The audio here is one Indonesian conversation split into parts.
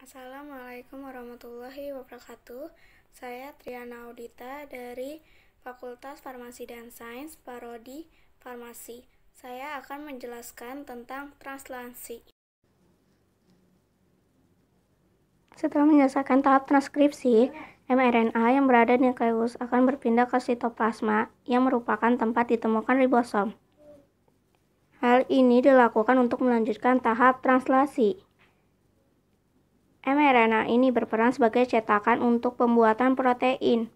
Assalamualaikum warahmatullahi wabarakatuh. Saya Triana Audita dari Fakultas Farmasi dan Sains, Prodi Farmasi. Saya akan menjelaskan tentang translasi. Setelah menyelesaikan tahap transkripsi, mRNA yang berada di nukleus akan berpindah ke sitoplasma yang merupakan tempat ditemukan ribosom. Hal ini dilakukan untuk melanjutkan tahap translasi. mRNA ini berperan sebagai cetakan untuk pembuatan protein.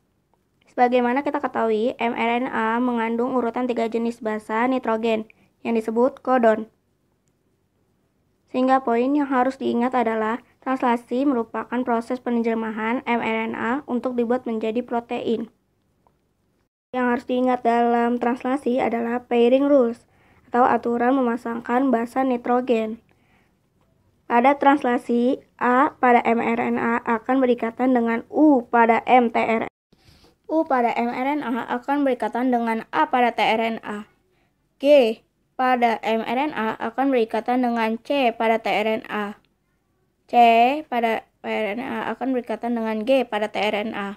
Sebagaimana kita ketahui, mRNA mengandung urutan 3 jenis basa nitrogen yang disebut kodon. Sehingga poin yang harus diingat adalah translasi merupakan proses penerjemahan mRNA untuk dibuat menjadi protein. Yang harus diingat dalam translasi adalah pairing rules atau aturan memasangkan basa nitrogen. Pada translasi, A pada mRNA akan berikatan dengan U pada mtRNA. U pada mRNA akan berikatan dengan A pada tRNA. G pada mRNA akan berikatan dengan C pada tRNA. C pada mRNA akan berikatan dengan G pada tRNA.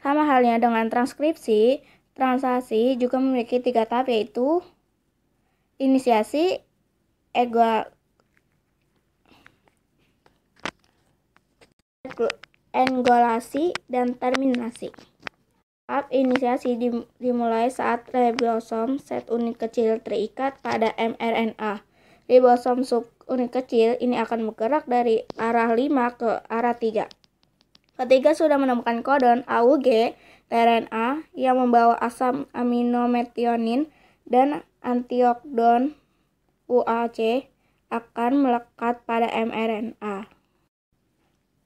Sama halnya dengan transkripsi, translasi juga memiliki 3 tahap, yaitu inisiasi, engolasi, dan terminasi. Tahap inisiasi dimulai saat ribosom set unit kecil terikat pada mRNA. Ribosom subunit kecil ini akan bergerak dari arah 5 ke arah 3. Ketika sudah menemukan kodon AUG, tRNA yang membawa asam amino metionin dan antikodon UAC akan melekat pada mRNA.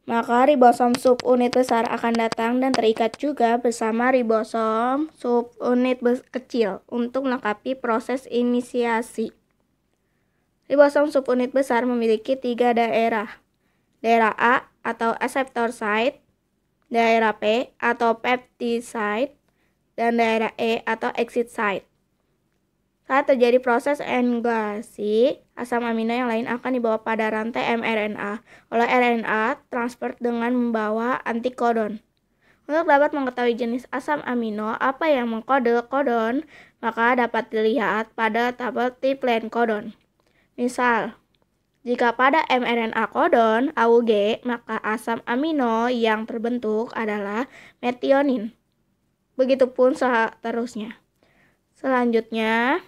Maka ribosom subunit besar akan datang dan terikat juga bersama ribosom subunit kecil untuk melengkapi proses inisiasi. Ribosom subunit besar memiliki 3 daerah. Daerah A atau acceptor site, daerah P atau peptide site, dan daerah E atau exit site. Saat terjadi proses engolasi, asam amino yang lain akan dibawa pada rantai mRNA oleh RNA transfer dengan membawa antikodon. Untuk dapat mengetahui jenis asam amino apa yang mengkode kodon, maka dapat dilihat pada tabel triplen kodon. Misal, jika pada mRNA kodon AUG, maka asam amino yang terbentuk adalah metionin. Begitupun seterusnya. Selanjutnya,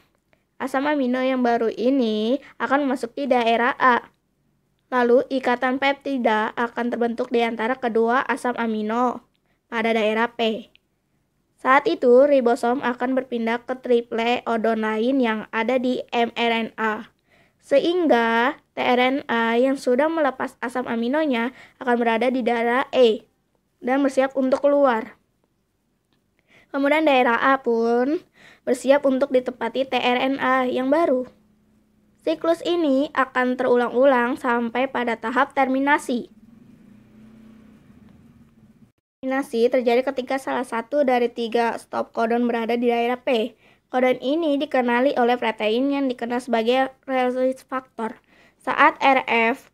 asam amino yang baru ini akan memasuki daerah A. Lalu ikatan peptida akan terbentuk di antara kedua asam amino pada daerah P. Saat itu ribosom akan berpindah ke triple odon lain yang ada di mRNA. Sehingga tRNA yang sudah melepas asam aminonya akan berada di daerah E dan bersiap untuk keluar. Kemudian daerah A pun bersiap untuk ditempati tRNA yang baru. Siklus ini akan terulang-ulang sampai pada tahap terminasi. Terminasi terjadi ketika salah satu dari 3 stop kodon berada di daerah P. Kodon ini dikenali oleh protein yang dikenal sebagai release factor. Saat RF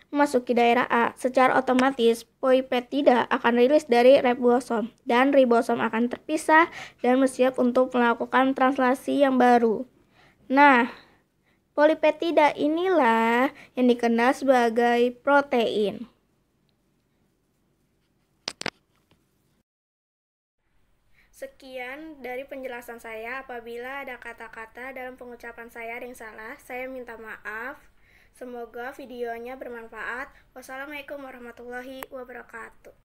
memasuki daerah A, secara otomatis polipeptida akan rilis dari ribosom dan ribosom akan terpisah dan bersiap untuk melakukan translasi yang baru. Nah, polipeptida inilah yang dikenal sebagai protein. Sekian dari penjelasan saya. Apabila ada kata-kata dalam pengucapan saya yang salah, saya minta maaf. Semoga videonya bermanfaat. Wassalamualaikum warahmatullahi wabarakatuh.